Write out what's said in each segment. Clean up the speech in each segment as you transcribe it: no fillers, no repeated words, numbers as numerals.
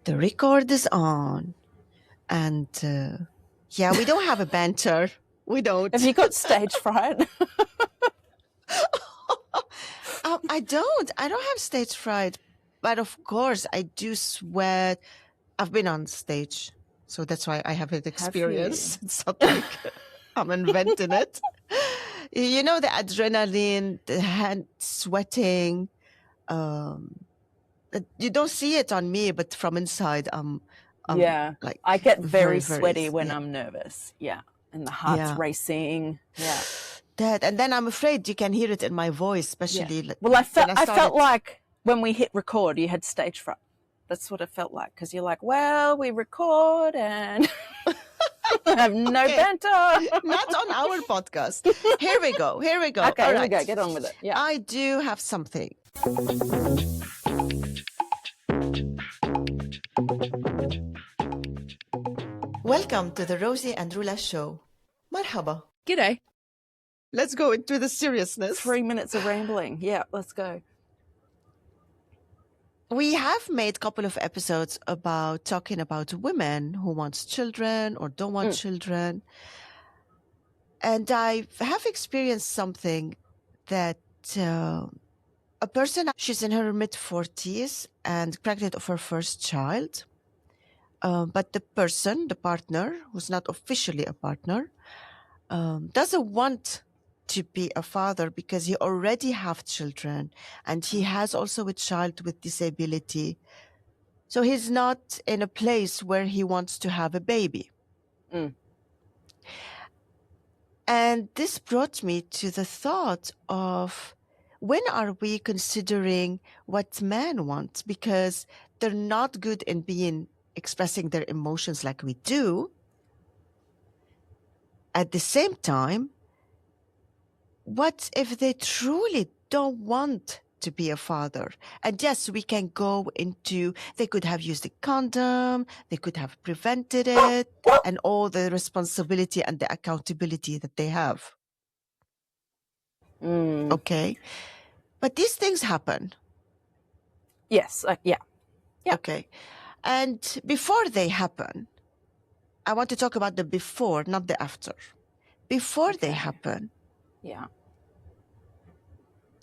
The record is on. And yeah, we don't have a banter. We don't. Have you got stage fright? I don't have stage fright. But of course, I do sweat. I've been on stage. So that's why I have an experience. It's not like I'm inventing it. You know, the adrenaline, the hand sweating. You don't see it on me, but from inside, Yeah. like I get very, very sweaty when yeah. I'm nervous. Yeah. And the heart's racing. Yeah. That, and then I'm afraid you can hear it in my voice, especially. Yeah. Well, I felt like when we hit record, you had stage fright. That's what it felt like, because you're like, well, we record and I have no banter. Not on our podcast. Here we go. Okay, All here we right. go. Get on with it. Yeah. I do have something. Welcome to the Rosie and Roula Show. Marhaba. G'day. Let's go into the seriousness. 3 minutes of rambling. Yeah, let's go. We have made a couple of episodes about talking about women who want children or don't want children. And I have experienced something that a person, she's in her mid-40s and pregnant of her first child. But the person, the partner, who's not officially a partner, doesn't want to be a father because he already have children and he has also a child with disability. So he's not in a place where he wants to have a baby. And this brought me to the thought of, when are we considering what men want? Because they're not good in expressing their emotions like we do. At the same time, what if they truly don't want to be a father? And yes, we can go into, they could have used a condom, they could have prevented it, and all the responsibility and the accountability that they have. Okay. But these things happen. Yes. Yeah. Okay. And before they happen, I want to talk about the before, not the after. Before they happen, yeah,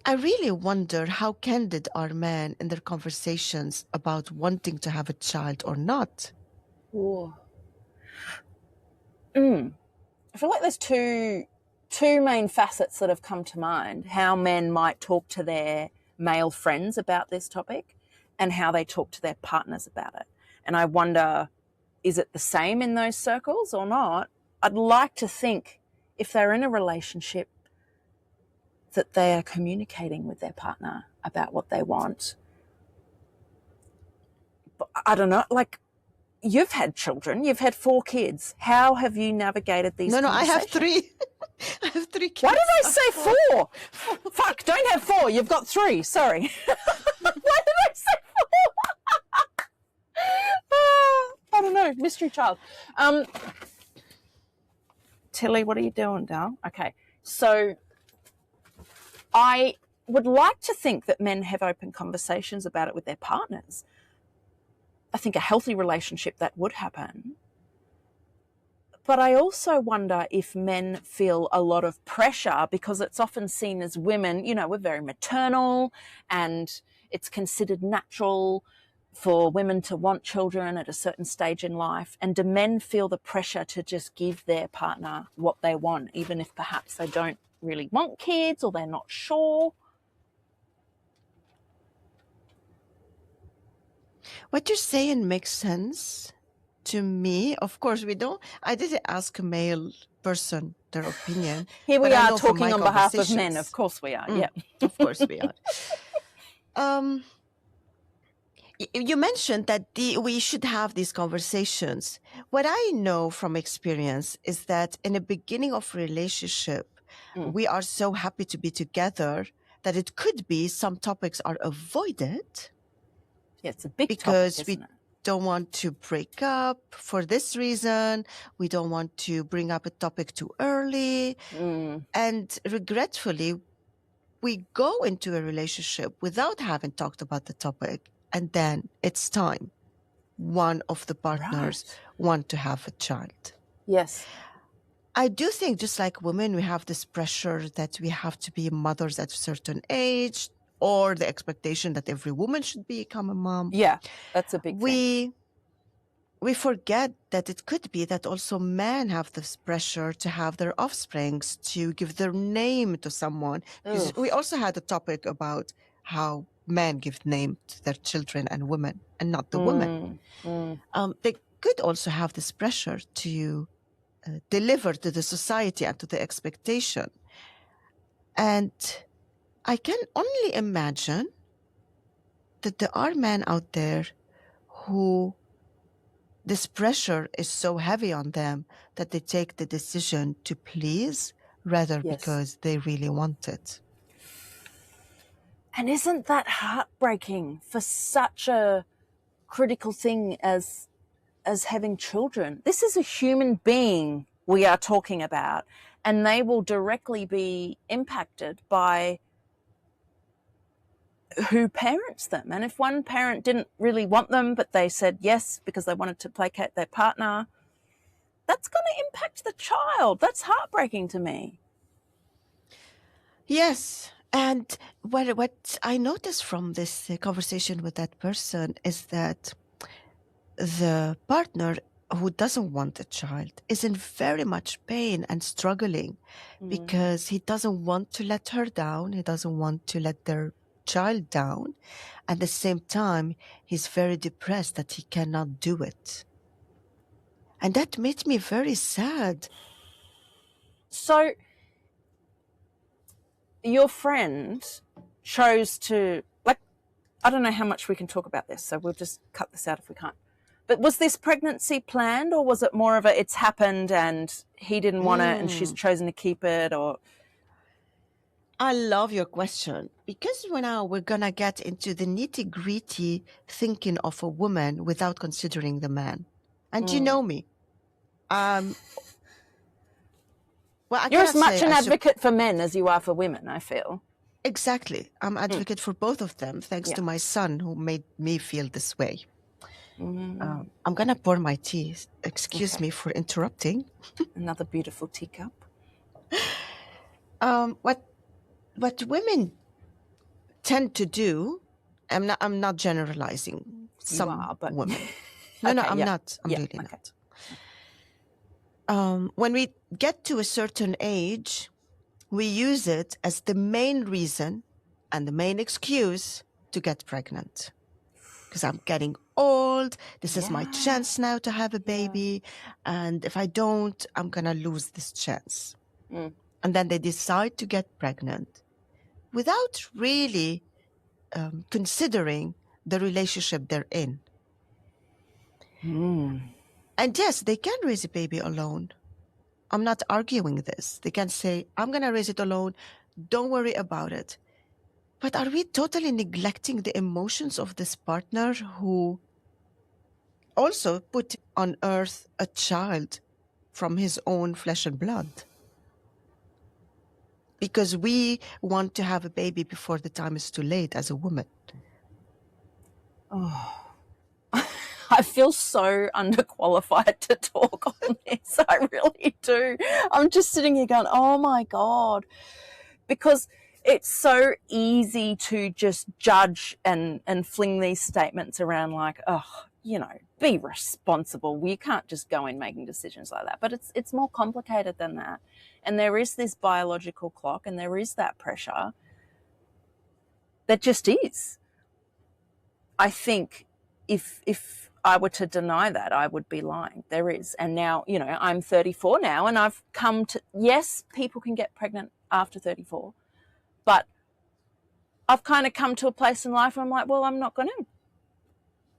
I really wonder how candid are men in their conversations about wanting to have a child or not. I feel like there's two main facets that have come to mind: how men might talk to their male friends about this topic and how they talk to their partners about it. And I wonder, is it the same in those circles or not? I'd like to think if they're in a relationship that they are communicating with their partner about what they want. But I don't know, like, you've had children, you've had 4 kids. How have you navigated these conversations? I have 3. I have 3 kids. Why did I say 4? Fuck, don't have 4, you've got 3, sorry. Why did I say 4? I don't know, mystery child. Tilly, what are you doing, Dal? Okay, so I would like to think that men have open conversations about it with their partners. I think a healthy relationship, that would happen. But I also wonder if men feel a lot of pressure, because it's often seen as women, you know, we're very maternal and it's considered natural for women to want children at a certain stage in life. And do men feel the pressure to just give their partner what they want, even if perhaps they don't really want kids or they're not sure? What you're saying makes sense to me. Of course, I didn't ask a male person their opinion. Here we are talking on behalf of men. Of course we are. Yeah. Of course we are. You mentioned that we should have these conversations. What I know from experience is that in the beginning of a relationship, we are so happy to be together that it could be some topics are avoided. Yeah, it's a big because topic, we don't want to break up for this reason. We don't want to bring up a topic too early. And regretfully, we go into a relationship without having talked about the topic, and then it's time. one of the partners want to have a child. Yes. I do think, just like women, we have this pressure that we have to be mothers at a certain age, or the expectation that every woman should become a mom. Yeah, that's a big thing. We forget that it could be that also men have this pressure to have their offsprings, to give their name to someone. Because we also had a topic about how men give name to their children and women, and not the women. They could also have this pressure to deliver to the society and to the expectation. And I can only imagine that there are men out there who this pressure is so heavy on them that they take the decision to please rather because they really want it. And isn't that heartbreaking for such a critical thing as having children? This is a human being we are talking about, and they will directly be impacted by who parents them. And if one parent didn't really want them, but they said yes because they wanted to placate their partner, that's going to impact the child. That's heartbreaking to me. Yes. And what I noticed from this conversation with that person is that the partner who doesn't want a child is in very much pain and struggling because he doesn't want to let her down. He doesn't want to let their child down. At the same time, he's very depressed that he cannot do it. And that made me very sad. So your friend chose to, like, I don't know how much we can talk about this, so we'll just cut this out if we can't. But was this pregnancy planned, or was it more of a it's happened and he didn't want it and she's chosen to keep it? Or I love your question, because now we're going to get into the nitty-gritty thinking of a woman without considering the man. And you know me. Well, you're as much an advocate for men as you are for women, I feel. Exactly. I'm advocate for both of them, thanks to my son who made me feel this way. I'm going to pour my tea. Excuse me for interrupting. Another beautiful teacup. What women tend to do, I'm not generalizing some women. No, I'm not. I'm really not. When we get to a certain age, we use it as the main reason and the main excuse to get pregnant. Because I'm getting old, this is my chance now to have a baby, and if I don't, I'm going to lose this chance. And then they decide to get pregnant without really considering the relationship they're in. And yes, they can raise a baby alone. I'm not arguing this. They can say, I'm going to raise it alone. Don't worry about it. But are we totally neglecting the emotions of this partner who also put on earth a child from his own flesh and blood? Because we want to have a baby before the time is too late as a woman. Oh, I feel so underqualified to talk on this. I really do. I'm just sitting here going, oh my God. Because it's so easy to just judge and fling these statements around like, oh, you know, be responsible. You can't just go in making decisions like that. But it's more complicated than that. And there is this biological clock and there is that pressure that just is. I think if I were to deny that, I would be lying. There is. And now, you know, I'm 34 now and I've come to, yes, people can get pregnant after 34, but I've kind of come to a place in life where I'm like, well, I'm not going to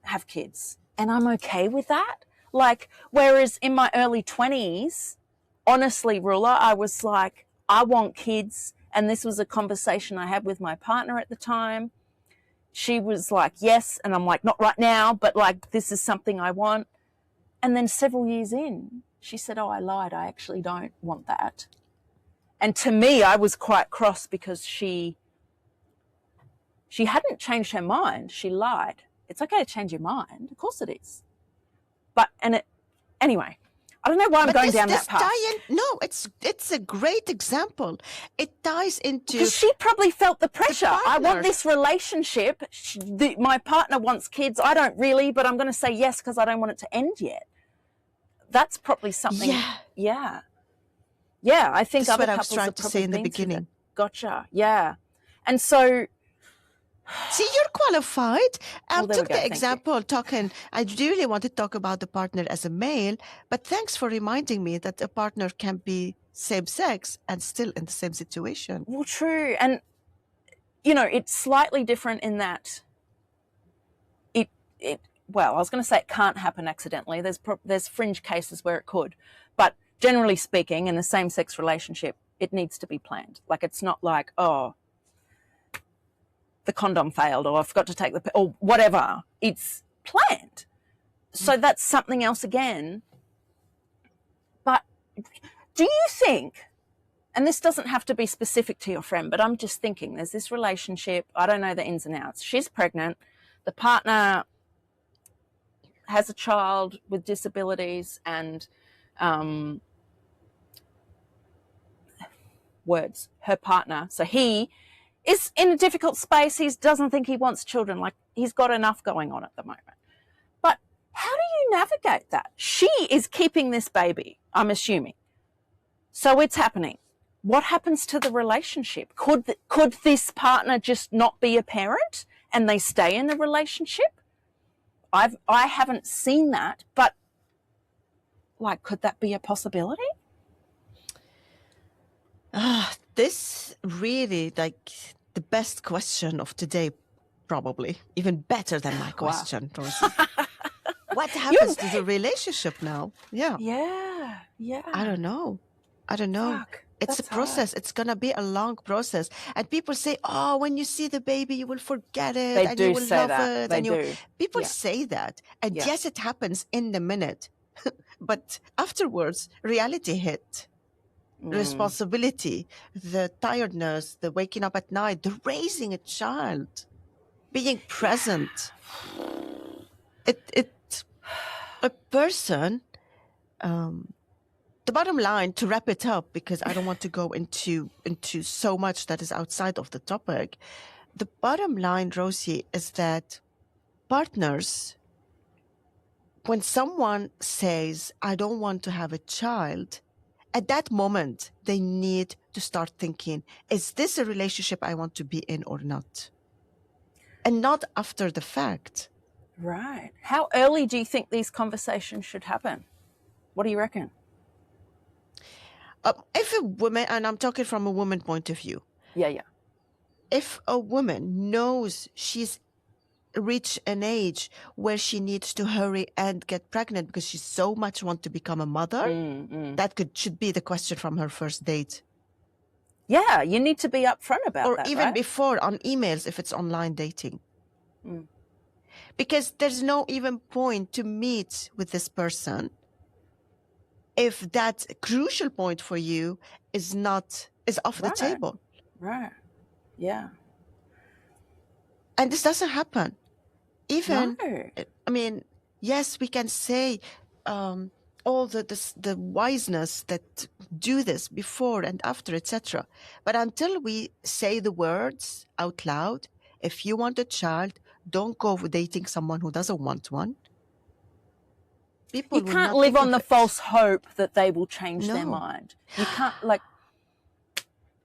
have kids. And I'm okay with that. Like, whereas in my early 20s, honestly, Roula, I was like, I want kids. And this was a conversation I had with my partner at the time. She was like, yes. And I'm like, not right now, but like, this is something I want. And then several years in, she said, oh, I lied. I actually don't want that. And to me, I was quite cross because she hadn't changed her mind. She lied. It's okay to change your mind. Of course it is. Anyway, I don't know why I'm going down that path. No, it's a great example. It ties into... Because she probably felt the pressure. I want this relationship. My partner wants kids. I don't really, but I'm going to say yes because I don't want it to end yet. That's probably something. Yeah. I think That's other what I was couples trying have to probably say in the been through that. beginning. Gotcha. Yeah. And so... See, you're qualified. Well, there we Took go. the Thank example talking. I really want to talk about the partner as a male, but thanks for reminding me that a partner can be same sex and still in the same situation. Well, true. And, you know, it's slightly different in that well, I was going to say it can't happen accidentally. There's fringe cases where it could. But generally speaking, in the same-sex relationship, it needs to be planned. Like, it's not like, oh, the condom failed or I forgot to take or whatever. It's planned. So that's something else again. But do you think, and this doesn't have to be specific to your friend, but I'm just thinking there's this relationship, I don't know the ins and outs. She's pregnant. The partner has a child with disabilities and her partner. So he is in a difficult space. He doesn't think he wants children. Like, he's got enough going on at the moment. But how do you navigate that? She is keeping this baby, I'm assuming. So it's happening. What happens to the relationship? Could this partner just not be a parent and they stay in the relationship? I haven't seen that, but like, could that be a possibility? This really, like, the best question of today, probably even better than my question, Rosie. What happens to the relationship now? Yeah. I don't know. Fuck, it's a process. It's gonna be a long process. And people say, "Oh, when you see the baby, you will forget it, They and do you will say love that. it." They and do. People say that, and yes, it happens in the minute, but afterwards, reality hit. Responsibility, the tiredness, the waking up at night, the raising a child, being present. A person. The bottom line, to wrap it up, because I don't want to go into so much that is outside of the topic. The bottom line, Rosie, is that partners, when someone says, "I don't want to have a child," at that moment, they need to start thinking, is this a relationship I want to be in or not? And not after the fact. Right. How early do you think these conversations should happen? What do you reckon? If a woman, and I'm talking from a woman point of view. Yeah. If a woman knows she's reached an age where she needs to hurry and get pregnant because she so much wants to become a mother, that should be the question from her first date. Yeah, you need to be upfront about that, or even right? before on emails if it's online dating. Because there's no even point to meet with this person if that crucial point for you is off the table. Right. Yeah. And this doesn't happen. Even, No. I mean, yes, we can say all the wiseness that do this before and after, etc. But until we say the words out loud, if you want a child, don't go dating someone who doesn't want one. People you can't live on the false hope that they will change their mind. You can't, like...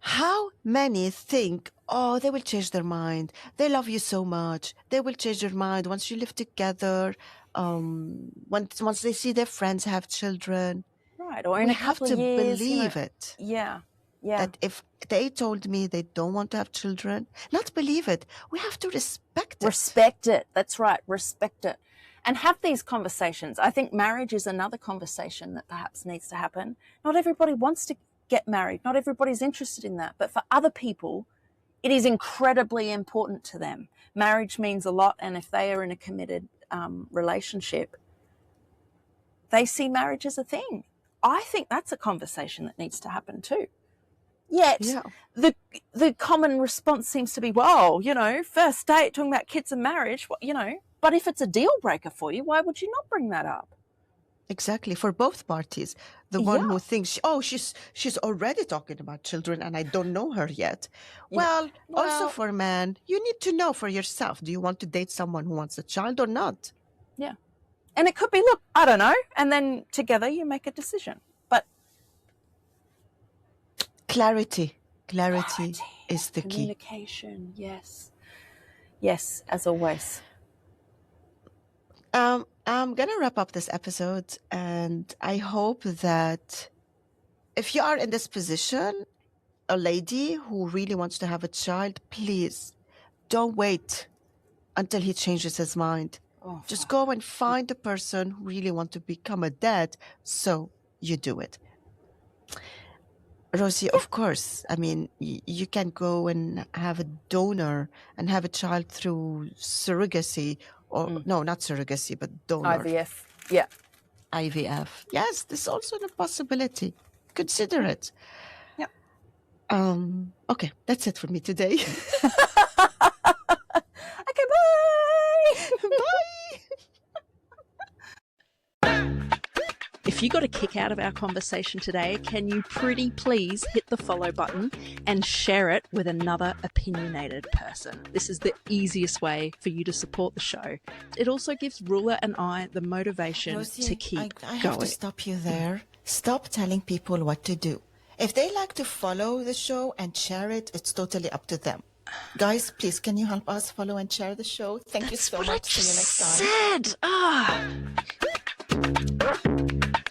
How many think, oh, they will change their mind. They love you so much. They will change their mind once you live together. Once they see their friends have children. Right, or in a couple of years. We have to believe it. Yeah. That if they told me they don't want to have children, not believe it. We have to respect it. Respect it. That's right. Respect it. And have these conversations. I think marriage is another conversation that perhaps needs to happen. Not everybody wants to get married. Not everybody's interested in that. But for other people, it is incredibly important to them. Marriage means a lot. And if they are in a committed relationship, they see marriage as a thing. I think that's a conversation that needs to happen too. Yet the common response seems to be, well, first date, talking about kids and marriage, But if it's a deal breaker for you, why would you not bring that up? Exactly, for both parties. The one Yeah. who thinks, oh, she's already talking about children and I don't know her yet. Yeah. Well, also Well, for a man, you need to know for yourself, do you want to date someone who wants a child or not? yeah. And it could be, look, I don't know, and then together you make a decision. But Clarity is the key. communication, yes. Yes, as always. I'm gonna wrap up this episode, and I hope that if you are in this position, a lady who really wants to have a child, please don't wait until he changes his mind. Oh, Just go and find a person who really wants to become a dad, so you do it. Rosie, of course, I mean, you can go and have a donor and have a child through surrogacy, or no, not surrogacy, but donor. IVF, yeah. IVF. Yes, this is also a possibility. Consider it. Yep. Okay, that's it for me today. Okay, bye. Bye. If you got a kick out of our conversation today, can you pretty please hit the follow button and share it with another opinionated person? This is the easiest way for you to support the show. It also gives Roula and I the motivation Rosie, to keep I have going. to stop you there. Stop telling people what to do. If they like to follow the show and share it, it's totally up to them. Guys, please, can you help us follow and share the show? Thank you so much. See you next time. Said.